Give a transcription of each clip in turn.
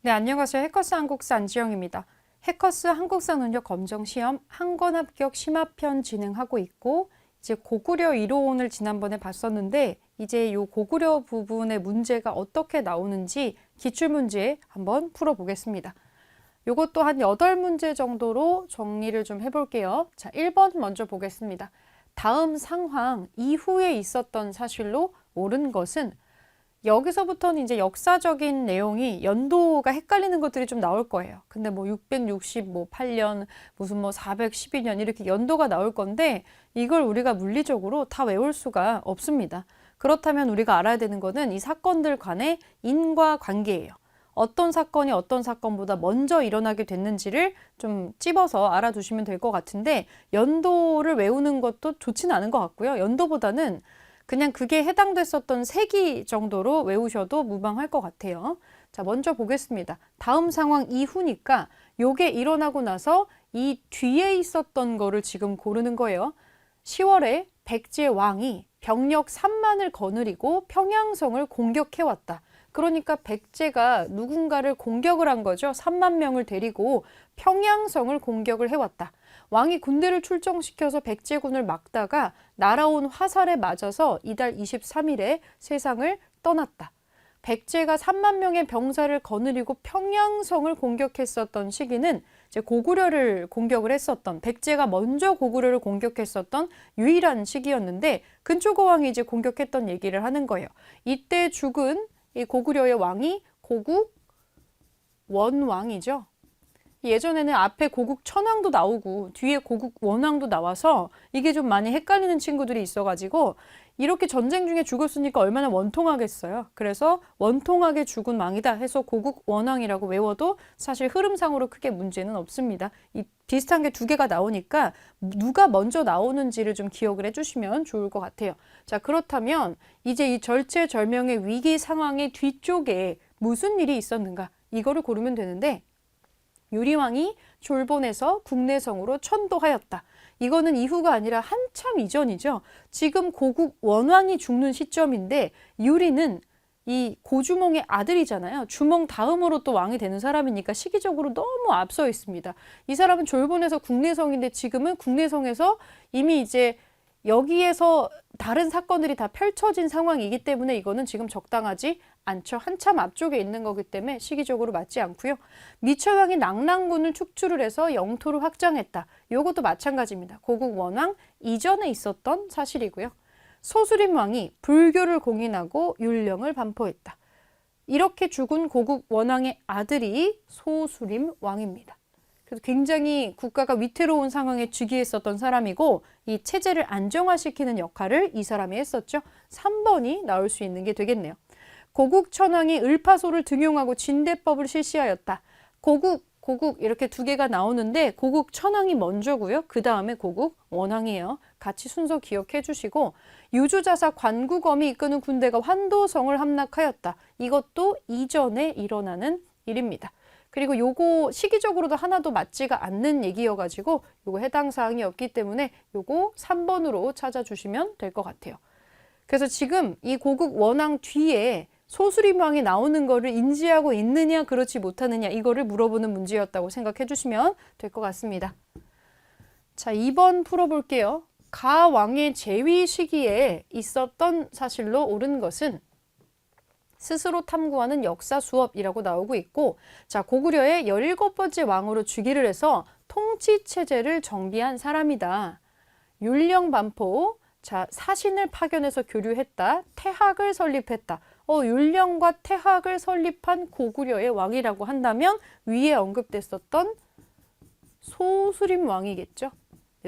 네, 안녕하세요. 해커스 한국사 안지영입니다. 해커스 한국사 능력 검정 시험 한 권 합격 심화편 진행하고 있고, 이제 고구려 이론을 지난번에 봤었는데, 이제 요 고구려 부분의 문제가 어떻게 나오는지 기출문제 한번 풀어보겠습니다. 요것도 한 8문제 정도로 정리를 좀 해볼게요. 자, 1번 먼저 보겠습니다. 다음 상황 이후에 있었던 사실로 옳은 것은, 여기서부터는 이제 역사적인 내용이 연도가 헷갈리는 것들이 좀 나올 거예요. 근데 뭐 668년, 무슨 뭐 412년 이렇게 연도가 나올 건데, 이걸 우리가 물리적으로 다 외울 수가 없습니다. 그렇다면 우리가 알아야 되는 거는 이 사건들 간의 인과관계예요. 어떤 사건이 어떤 사건보다 먼저 일어나게 됐는지를 좀 찝어서 알아두시면 될 것 같은데, 연도를 외우는 것도 좋지는 않은 것 같고요. 연도보다는 그냥 그게 해당됐었던 세기 정도로 외우셔도 무방할 것 같아요. 자, 먼저 보겠습니다. 다음 상황 이후니까 요게 일어나고 나서 이 뒤에 있었던 거를 지금 고르는 거예요. 10월에 백제 왕이 병력 3만을 거느리고 평양성을 공격해왔다. 그러니까 백제가 누군가를 공격을 한 거죠. 3만 명을 데리고 평양성을 공격을 해왔다. 왕이 군대를 출정시켜서 백제군을 막다가 날아온 화살에 맞아서 이달 23일에 세상을 떠났다. 백제가 3만 명의 병사를 거느리고 평양성을 공격했었던 시기는 이제 고구려를 공격을 했었던, 백제가 먼저 고구려를 공격했었던 유일한 시기였는데, 근초고왕이 이제 공격했던 얘기를 하는 거예요. 이때 죽은 이 고구려의 왕이 고국 원왕이죠. 예전에는 앞에 고국 천왕도 나오고 뒤에 고국 원왕도 나와서 이게 좀 많이 헷갈리는 친구들이 있어가지고, 이렇게 전쟁 중에 죽었으니까 얼마나 원통하겠어요. 그래서 원통하게 죽은 왕이다 해서 고국 원왕이라고 외워도 사실 흐름상으로 크게 문제는 없습니다. 이 비슷한 게 두 개가 나오니까 누가 먼저 나오는지를 좀 기억을 해주시면 좋을 것 같아요. 자, 그렇다면 이제 이 절체절명의 위기 상황의 뒤쪽에 무슨 일이 있었는가, 이거를 고르면 되는데, 유리왕이 졸본에서 국내성으로 천도하였다. 이거는 이후가 아니라 한참 이전이죠. 지금 고국 원왕이 죽는 시점인데, 유리는 이 고주몽의 아들이잖아요. 주몽 다음으로 또 왕이 되는 사람이니까 시기적으로 너무 앞서 있습니다. 이 사람은 졸본에서 국내성인데 지금은 국내성에서 이미 이제 여기에서 다른 사건들이 다 펼쳐진 상황이기 때문에 이거는 지금 적당하지 않죠. 한참 앞쪽에 있는 거기 때문에 시기적으로 맞지 않고요. 미천왕이 낙랑군을 축출을 해서 영토를 확장했다. 요것도 마찬가지입니다. 고국 원왕 이전에 있었던 사실이고요. 소수림 왕이 불교를 공인하고 율령을 반포했다. 이렇게 죽은 고국 원왕의 아들이 소수림 왕입니다. 그래서 굉장히 국가가 위태로운 상황에 즉위했었던 사람이고, 이 체제를 안정화시키는 역할을 이 사람이 했었죠. 3번이 나올 수 있는 게 되겠네요. 고국 천왕이 을파소를 등용하고 진대법을 실시하였다. 고국 이렇게 두 개가 나오는데 고국 천왕이 먼저고요. 그 다음에 고국 원왕이에요. 같이 순서 기억해 주시고, 유주자사 관구검이 이끄는 군대가 환도성을 함락하였다. 이것도 이전에 일어나는 일입니다. 그리고 요거 시기적으로도 하나도 맞지가 않는 얘기여가지고 요거 해당 사항이 없기 때문에 요거 3번으로 찾아주시면 될 것 같아요. 그래서 지금 이 고국 원왕 뒤에 소수림 왕이 나오는 거를 인지하고 있느냐 그렇지 못하느냐, 이거를 물어보는 문제였다고 생각해 주시면 될 것 같습니다. 자, 2번 풀어볼게요. 가 왕의 재위 시기에 있었던 사실로 옳은 것은, 스스로 탐구하는 역사 수업이라고 나오고 있고, 자, 고구려의 17번째 왕으로 즉위를 해서 통치 체제를 정비한 사람이다. 율령 반포, 자, 사신을 파견해서 교류했다. 태학을 설립했다. 율령과 태학을 설립한 고구려의 왕이라고 한다면 위에 언급됐었던 소수림 왕이겠죠.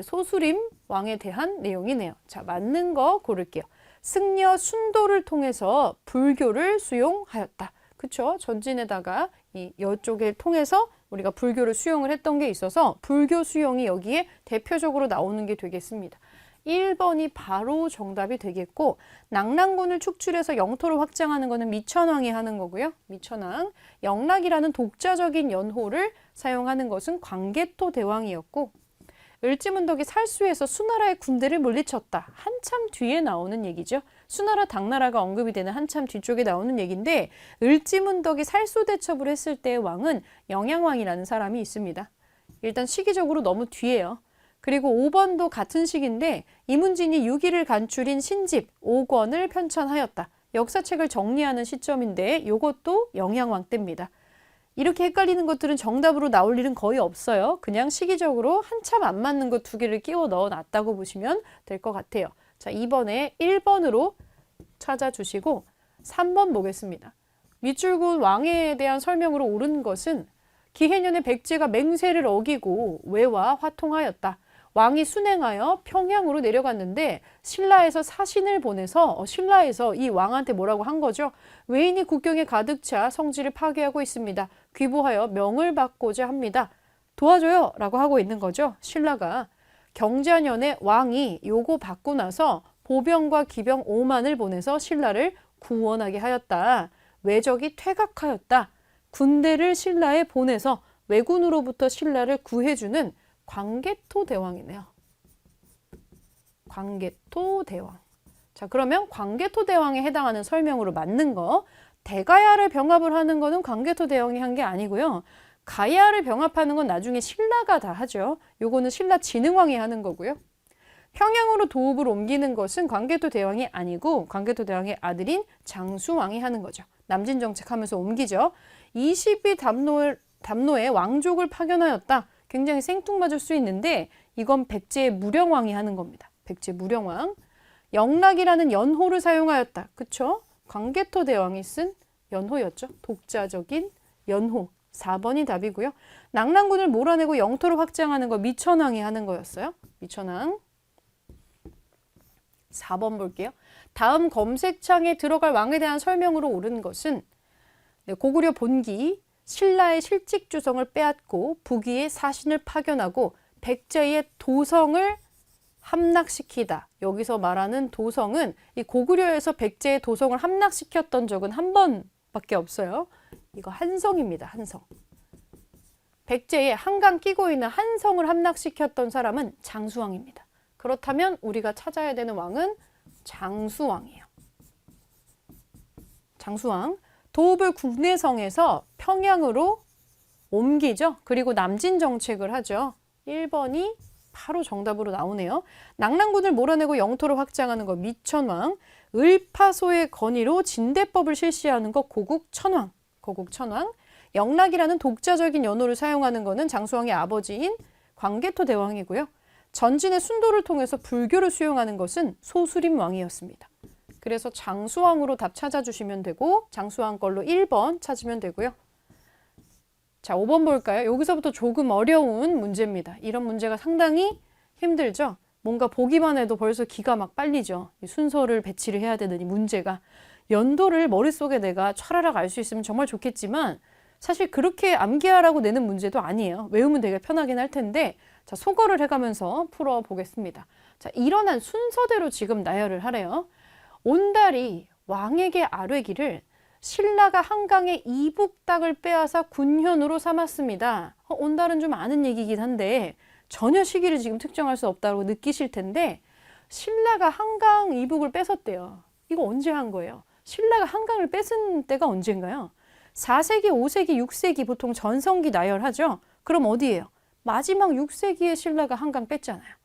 소수림 왕에 대한 내용이네요. 자, 맞는 거 고를게요. 승려 순도를 통해서 불교를 수용하였다. 그쵸? 전진에다가 이쪽을 통해서 우리가 불교를 수용을 했던 게 있어서 불교 수용이 여기에 대표적으로 나오는 게 되겠습니다. 1번이 바로 정답이 되겠고, 낙랑군을 축출해서 영토를 확장하는 거는 미천왕이 하는 거고요. 미천왕. 영락이라는 독자적인 연호를 사용하는 것은 광개토 대왕이었고, 을지문덕이 살수해서 수나라의 군대를 물리쳤다. 한참 뒤에 나오는 얘기죠. 수나라 당나라가 언급이 되는 한참 뒤쪽에 나오는 얘기인데 을지문덕이 살소대첩을 했을 때의 왕은 영양왕이라는 사람이 있습니다. 일단 시기적으로 너무 뒤에요. 그리고 5번도 같은 시기인데 이문진이 6위를 간출인 신집 5권을 편찬하였다. 역사책을 정리하는 시점인데 이것도 영양왕 때입니다. 이렇게 헷갈리는 것들은 정답으로 나올 일은 거의 없어요. 그냥 시기적으로 한참 안 맞는 것 2개를 끼워 넣어놨다고 보시면 될 것 같아요. 자, 이번에 1번으로 찾아주시고 3번 보겠습니다. 밑줄곧 왕에 대한 설명으로 옳은 것은 기해년에 백제가 맹세를 어기고 외와 화통하였다. 왕이 순행하여 평양으로 내려갔는데 신라에서 사신을 보내서 신라에서 이 왕한테 뭐라고 한 거죠? 외인이 국경에 가득 차 성지를 파괴하고 있습니다. 귀부하여 명을 받고자 합니다. 도와줘요 라고 하고 있는 거죠. 신라가. 경자년에 왕이 요거 받고 나서 보병과 기병 5만을 보내서 신라를 구원하게 하였다. 외적이 퇴각하였다. 군대를 신라에 보내서 왜군으로부터 신라를 구해주는 광개토 대왕이네요. 광개토 대왕. 자, 그러면 광개토 대왕에 해당하는 설명으로 맞는 거, 대가야를 병합을 하는 거는 광개토 대왕이 한 게 아니고요. 가야를 병합하는 건 나중에 신라가 다 하죠. 요거는 신라 진흥왕이 하는 거고요. 평양으로 도읍을 옮기는 것은 광개토 대왕이 아니고 광개토 대왕의 아들인 장수왕이 하는 거죠. 남진 정책하면서 옮기죠. 20위 담노에 왕족을 파견하였다. 굉장히 생뚱맞을 수 있는데 이건 백제의 무령왕이 하는 겁니다. 백제 무령왕. 영락이라는 연호를 사용하였다. 그쵸? 광개토 대왕이 쓴 연호였죠. 독자적인 연호. 4번이 답이고요. 낙랑군을 몰아내고 영토를 확장하는 거 미천왕이 하는 거였어요. 미천왕. 4번 볼게요. 다음 검색창에 들어갈 왕에 대한 설명으로 옳은 것은 고구려 본기 신라의 실직주성을 빼앗고 북위에 사신을 파견하고 백제의 도성을 함락시키다. 여기서 말하는 도성은 이 고구려에서 백제의 도성을 함락시켰던 적은 한 번밖에 없어요. 이거 한성입니다. 한성. 백제의 한강 끼고 있는 한성을 함락시켰던 사람은 장수왕입니다. 그렇다면 우리가 찾아야 되는 왕은 장수왕이에요. 장수왕. 도읍을 국내성에서 평양으로 옮기죠. 그리고 남진 정책을 하죠. 1번이 바로 정답으로 나오네요. 낙랑군을 몰아내고 영토를 확장하는 거 미천왕. 을파소의 건의로 진대법을 실시하는 거 고국천왕. 고국천왕. 영락이라는 독자적인 연호를 사용하는 거는 장수왕의 아버지인 광개토 대왕이고요. 전진의 순도를 통해서 불교를 수용하는 것은 소수림 왕이었습니다. 그래서 장수왕으로 답 찾아주시면 되고 장수왕 걸로 1번 찾으면 되고요. 자, 5번 볼까요? 여기서부터 조금 어려운 문제입니다. 이런 문제가 상당히 힘들죠? 뭔가 보기만 해도 벌써 기가 막 빨리죠. 이 순서를 배치를 해야 되는 이 문제가. 연도를 머릿속에 내가 촤라락 알 수 있으면 정말 좋겠지만 사실 그렇게 암기하라고 내는 문제도 아니에요. 외우면 되게 편하긴 할 텐데 자, 소거를 해가면서 풀어보겠습니다. 자, 일어난 순서대로 지금 나열을 하래요. 온달이 왕에게 아뢰기를 신라가 한강의 이북 땅을 빼앗아 군현으로 삼았습니다. 온달은 좀 아는 얘기긴 한데 전혀 시기를 지금 특정할 수 없다고 느끼실 텐데 신라가 한강 이북을 뺏었대요. 이거 언제 한 거예요? 신라가 한강을 뺏은 때가 언젠가요? 4세기, 5세기, 6세기 보통 전성기 나열하죠? 그럼 어디예요? 마지막 6세기에 신라가 한강 뺐잖아요.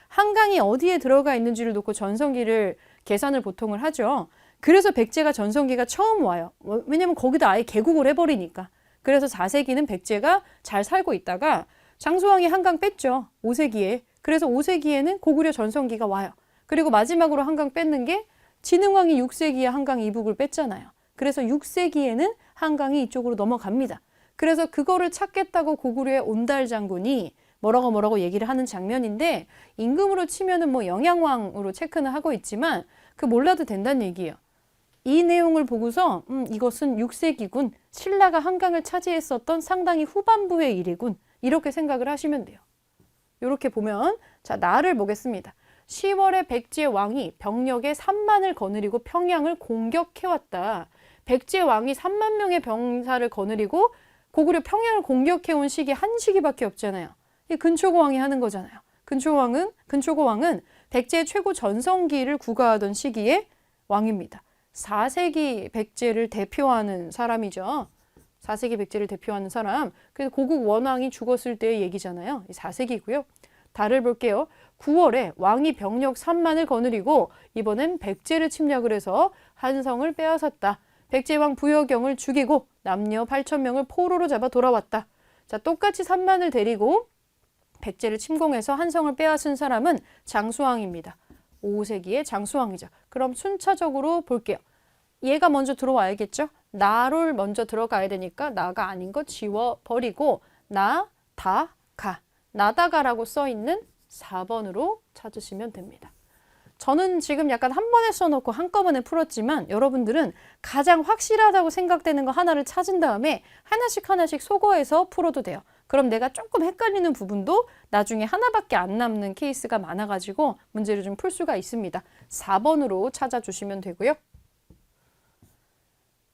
한강이 어디에 들어가 있는지를 놓고 전성기를 계산을 보통을 하죠. 그래서 백제가 전성기가 처음 와요. 왜냐면 거기다 아예 개국을 해버리니까. 그래서 4세기는 백제가 잘 살고 있다가 장수왕이 한강 뺐죠. 5세기에. 그래서 5세기에는 고구려 전성기가 와요. 그리고 마지막으로 한강 뺐는 게 진흥왕이 6세기에 한강 이북을 뺐잖아요. 그래서 6세기에는 한강이 이쪽으로 넘어갑니다. 그래서 그거를 찾겠다고 고구려의 온달 장군이 뭐라고 얘기를 하는 장면인데 임금으로 치면은 뭐 영양왕으로 체크는 하고 있지만 그 몰라도 된다는 얘기예요. 이 내용을 보고서 이것은 6세기군. 신라가 한강을 차지했었던 상당히 후반부의 일이군. 이렇게 생각을 하시면 돼요. 이렇게 보면 자, 나를 보겠습니다. 10월에 백제 왕이 병력의 3만을 거느리고 평양을 공격해왔다. 백제 왕이 3만 명의 병사를 거느리고 고구려 평양을 공격해온 시기 한 시기밖에 없잖아요. 이 근초고왕이 하는 거잖아요. 근초고왕은 백제의 최고 전성기를 구가하던 시기에 왕입니다. 4세기 백제를 대표하는 사람이죠. 4세기 백제를 대표하는 사람. 그래서 고국 원왕이 죽었을 때의 얘기잖아요. 4세기고요. 달을 볼게요. 9월에 왕이 병력 3만을 거느리고 이번엔 백제를 침략을 해서 한성을 빼앗았다. 백제왕 부여경을 죽이고 남녀 8,000명을 포로로 잡아 돌아왔다. 자, 똑같이 3만을 데리고 백제를 침공해서 한성을 빼앗은 사람은 장수왕입니다. 5세기의 장수왕이죠. 그럼 순차적으로 볼게요. 얘가 먼저 들어와야겠죠? 나를 먼저 들어가야 되니까 나가 아닌 거 지워버리고 나, 다, 가. 나다가라고 써있는 4번으로 찾으시면 됩니다. 저는 지금 약간 한 번에 써놓고 한꺼번에 풀었지만 여러분들은 가장 확실하다고 생각되는 거 하나를 찾은 다음에 하나씩 소거해서 풀어도 돼요. 그럼 내가 조금 헷갈리는 부분도 나중에 하나밖에 안 남는 케이스가 많아가지고 문제를 좀 풀 수가 있습니다. 4번으로 찾아주시면 되고요.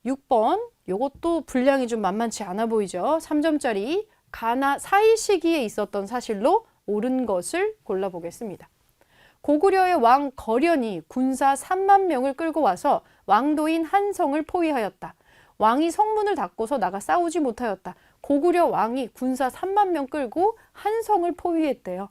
6번, 요것도 분량이 좀 만만치 않아 보이죠? 3점짜리 가나 사이 시기에 있었던 사실로 옳은 것을 골라보겠습니다. 고구려의 왕 거련이 군사 3만 명을 끌고 와서 왕도인 한성을 포위하였다. 왕이 성문을 닫고서 나가 싸우지 못하였다. 고구려 왕이 군사 3만 명 끌고 한성을 포위했대요.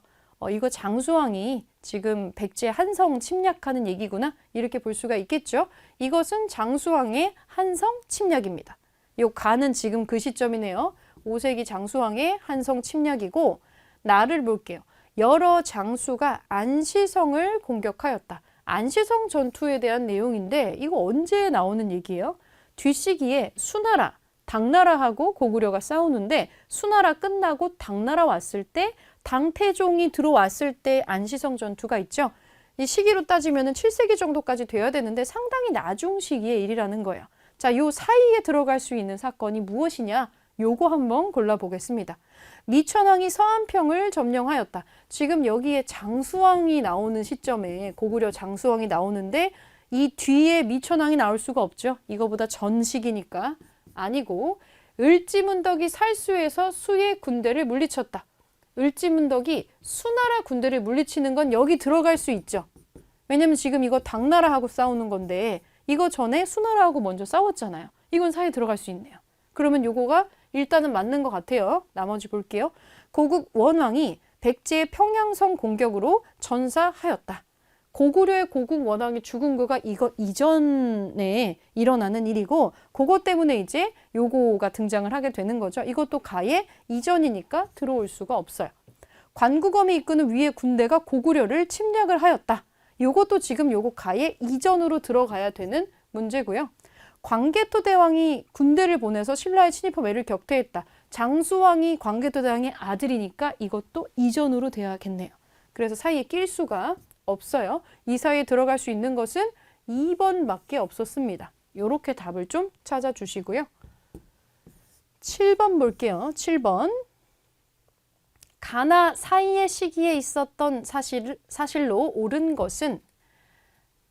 이거 장수왕이 지금 백제 한성 침략하는 얘기구나 이렇게 볼 수가 있겠죠. 이것은 장수왕의 한성 침략입니다. 요 가는 지금 그 시점이네요. 5세기 장수왕의 한성 침략이고 나를 볼게요. 여러 장수가 안시성을 공격하였다. 안시성 전투에 대한 내용인데 이거 언제 나오는 얘기예요? 뒷시기에 수나라, 당나라하고 고구려가 싸우는데 수나라 끝나고 당나라 왔을 때 당태종이 들어왔을 때 안시성 전투가 있죠. 이 시기로 따지면 7세기 정도까지 돼야 되는데 상당히 나중 시기의 일이라는 거예요. 자, 요 사이에 들어갈 수 있는 사건이 무엇이냐? 요거 한번 골라보겠습니다. 미천왕이 서안평을 점령하였다. 지금 여기에 장수왕이 나오는 시점에 고구려 장수왕이 나오는데 이 뒤에 미천왕이 나올 수가 없죠. 이거보다 전 시기니까. 아니고 을지문덕이 살수에서 수의 군대를 물리쳤다. 을지문덕이 수나라 군대를 물리치는 건 여기 들어갈 수 있죠. 왜냐면 지금 이거 당나라하고 싸우는 건데 이거 전에 수나라하고 먼저 싸웠잖아요. 이건 사이에 들어갈 수 있네요. 그러면 요거가 일단은 맞는 것 같아요. 나머지 볼게요. 고국 원왕이 백제의 평양성 공격으로 전사하였다. 고구려의 고국 원왕이 죽은 거가 이거 이전에 일어나는 일이고 그것 때문에 이제 요거가 등장을 하게 되는 거죠. 이것도 가의 이전이니까 들어올 수가 없어요. 관구검이 이끄는 위의 군대가 고구려를 침략을 하였다. 요것도 지금 요거 가의 이전으로 들어가야 되는 문제고요. 광개토 대왕이 군대를 보내서 신라에 침입하고 애를 격퇴했다. 장수왕이 광개토 대왕의 아들이니까 이것도 이전으로 돼야겠네요. 그래서 사이에 낄 수가 없어요. 이 사이에 들어갈 수 있는 것은 2번밖에 없었습니다. 이렇게 답을 좀 찾아주시고요. 7번 볼게요. 7번. 가나 사이의 시기에 있었던 사실로 옳은 것은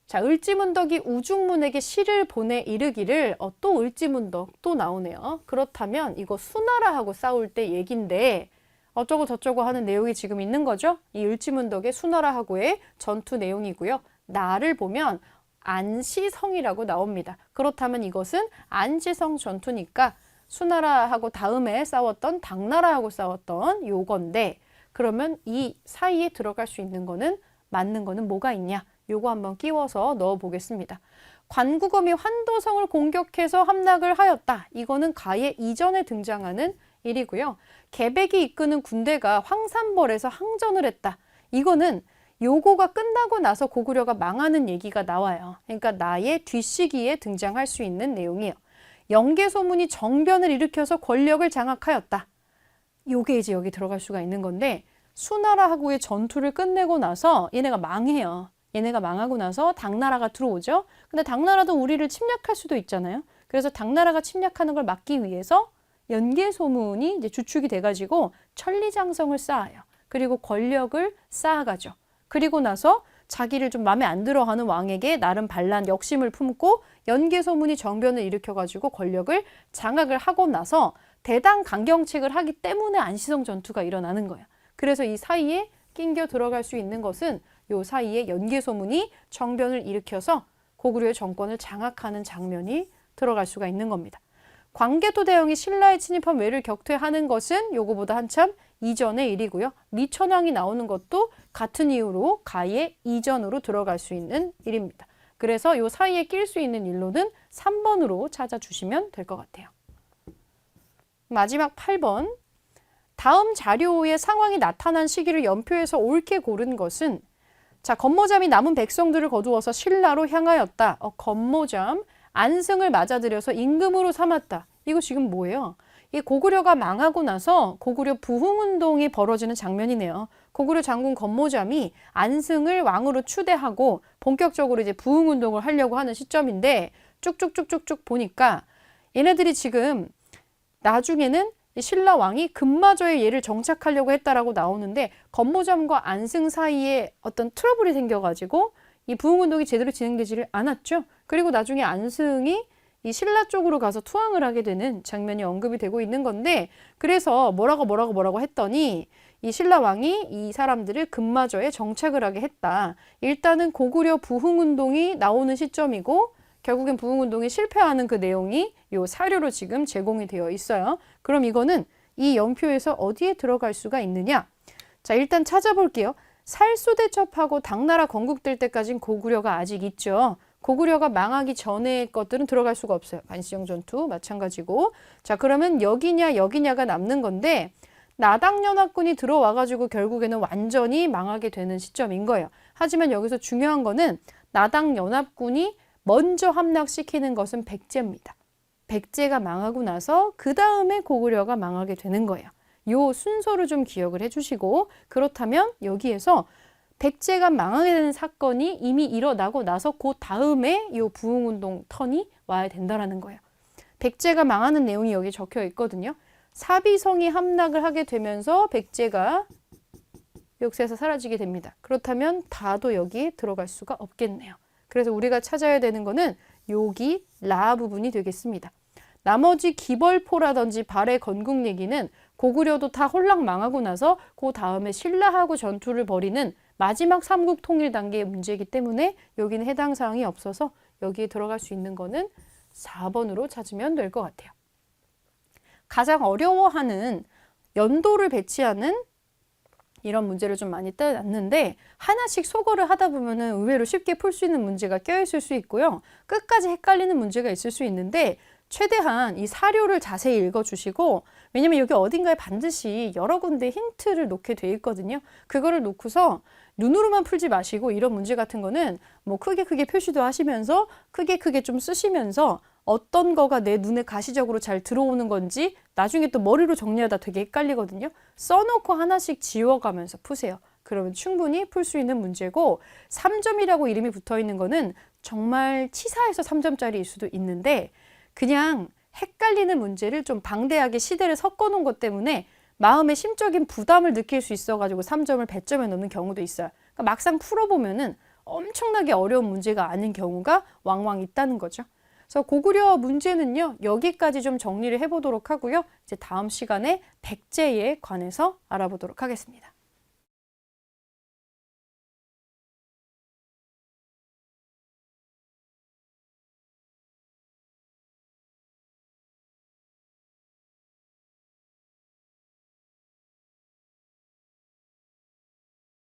자, 을지문덕이 우중문에게 시를 보내 이르기를 또 을지문덕 또 나오네요. 그렇다면 이거 수나라하고 싸울 때 얘긴데 어쩌고 저쩌고 하는 내용이 지금 있는 거죠. 이 을지문덕의 수나라하고의 전투 내용이고요. 나를 보면 안시성이라고 나옵니다. 그렇다면 이것은 안시성 전투니까 수나라하고 다음에 싸웠던 당나라하고 싸웠던 요건데 그러면 이 사이에 들어갈 수 있는 거는 맞는 거는 뭐가 있냐? 요거 한번 끼워서 넣어 보겠습니다. 관구검이 환도성을 공격해서 함락을 하였다. 이거는 가의 이전에 등장하는 일이고요. 개백이 이끄는 군대가 황산벌에서 항전을 했다. 이거는 요거가 끝나고 나서 고구려가 망하는 얘기가 나와요. 그러니까 나의 뒷시기에 등장할 수 있는 내용이에요. 영계소문이 정변을 일으켜서 권력을 장악하였다. 요게 이제 여기 들어갈 수가 있는 건데 수나라하고의 전투를 끝내고 나서 얘네가 망해요. 얘네가 망하고 나서 당나라가 들어오죠. 근데 당나라도 우리를 침략할 수도 있잖아요. 그래서 당나라가 침략하는 걸 막기 위해서 연계소문이 이제 주축이 돼가지고 천리장성을 쌓아요. 그리고 권력을 쌓아가죠. 그리고 나서 자기를 좀 마음에 안 들어하는 왕에게 나름 반란 역심을 품고 연계소문이 정변을 일으켜가지고 권력을 장악을 하고 나서 대당 강경책을 하기 때문에 안시성 전투가 일어나는 거예요. 그래서 이 사이에 낑겨 들어갈 수 있는 것은 요 사이에 연계소문이 정변을 일으켜서 고구려의 정권을 장악하는 장면이 들어갈 수가 있는 겁니다. 광개토 대왕이 신라에 침입한 왜를 격퇴하는 것은 요거보다 한참 이전의 일이고요. 미천왕이 나오는 것도 같은 이유로 가의 이전으로 들어갈 수 있는 일입니다. 그래서 요 사이에 낄 수 있는 일로는 3번으로 찾아주시면 될 것 같아요. 마지막 8번. 다음 자료의 상황이 나타난 시기를 연표해서 옳게 고른 것은 자, 건모잠이 남은 백성들을 거두어서 신라로 향하였다. 건모잠, 안승을 맞아들여서 임금으로 삼았다. 이거 지금 뭐예요? 이 고구려가 망하고 나서 고구려 부흥운동이 벌어지는 장면이네요. 고구려 장군 건모잠이 안승을 왕으로 추대하고 본격적으로 이제 부흥운동을 하려고 하는 시점인데 쭉쭉쭉쭉쭉 보니까 얘네들이 지금 나중에는 신라 왕이 금마저의 예를 정착하려고 했다라고 나오는데 건모잠과 안승 사이에 어떤 트러블이 생겨가지고 이 부흥운동이 제대로 진행되지를 않았죠. 그리고 나중에 안승이 이 신라 쪽으로 가서 투항을 하게 되는 장면이 언급이 되고 있는 건데 그래서 뭐라고 했더니 이 신라 왕이 이 사람들을 금마저에 정착을 하게 했다. 일단은 고구려 부흥운동이 나오는 시점이고 결국엔 부흥운동이 실패하는 그 내용이 요 사료로 지금 제공이 되어 있어요. 그럼 이거는 이 연표에서 어디에 들어갈 수가 있느냐? 자, 일단 찾아볼게요. 살수대첩하고 당나라 건국될 때까지는 고구려가 아직 있죠. 고구려가 망하기 전의 것들은 들어갈 수가 없어요. 반시정 전투 마찬가지고. 자, 그러면 여기냐가 남는 건데 나당연합군이 들어와가지고 결국에는 완전히 망하게 되는 시점인 거예요. 하지만 여기서 중요한 거는 나당연합군이 먼저 함락시키는 것은 백제입니다. 백제가 망하고 나서 그 다음에 고구려가 망하게 되는 거예요. 요 순서를 좀 기억을 해주시고 그렇다면 여기에서 백제가 망하게 되는 사건이 이미 일어나고 나서 그 다음에 이 부흥운동 턴이 와야 된다는 거예요. 백제가 망하는 내용이 여기 적혀 있거든요. 사비성이 함락을 하게 되면서 백제가 역사에서 사라지게 됩니다. 그렇다면 다도 여기에 들어갈 수가 없겠네요. 그래서 우리가 찾아야 되는 거는 여기 라 부분이 되겠습니다. 나머지 기벌포라든지 발해 건국 얘기는 고구려도 다 홀랑 망하고 나서 그 다음에 신라하고 전투를 벌이는 마지막 삼국 통일 단계의 문제이기 때문에 여기는 해당 사항이 없어서 여기에 들어갈 수 있는 거는 4번으로 찾으면 될 것 같아요. 가장 어려워하는 연도를 배치하는 이런 문제를 좀 많이 떠났는데 하나씩 소거를 하다 보면은 의외로 쉽게 풀 수 있는 문제가 껴있을 수 있고요. 끝까지 헷갈리는 문제가 있을 수 있는데 최대한 이 사료를 자세히 읽어주시고 왜냐면 여기 어딘가에 반드시 여러 군데 힌트를 놓게 돼 있거든요. 그거를 놓고서 눈으로만 풀지 마시고 이런 문제 같은 거는 뭐 크게 표시도 하시면서 크게 좀 쓰시면서 어떤 거가 내 눈에 가시적으로 잘 들어오는 건지 나중에 또 머리로 정리하다 되게 헷갈리거든요. 써놓고 하나씩 지워가면서 푸세요. 그러면 충분히 풀 수 있는 문제고 3점이라고 이름이 붙어 있는 거는 정말 치사해서 3점짜리일 수도 있는데 그냥 헷갈리는 문제를 좀 방대하게 시대를 섞어 놓은 것 때문에 마음의 심적인 부담을 느낄 수 있어가지고 3점을 배점에 넣는 경우도 있어요. 그러니까 막상 풀어보면은 엄청나게 어려운 문제가 아닌 경우가 왕왕 있다는 거죠. 그래서 고구려 문제는요, 여기까지 좀 정리를 해보도록 하고요. 이제 다음 시간에 백제에 관해서 알아보도록 하겠습니다.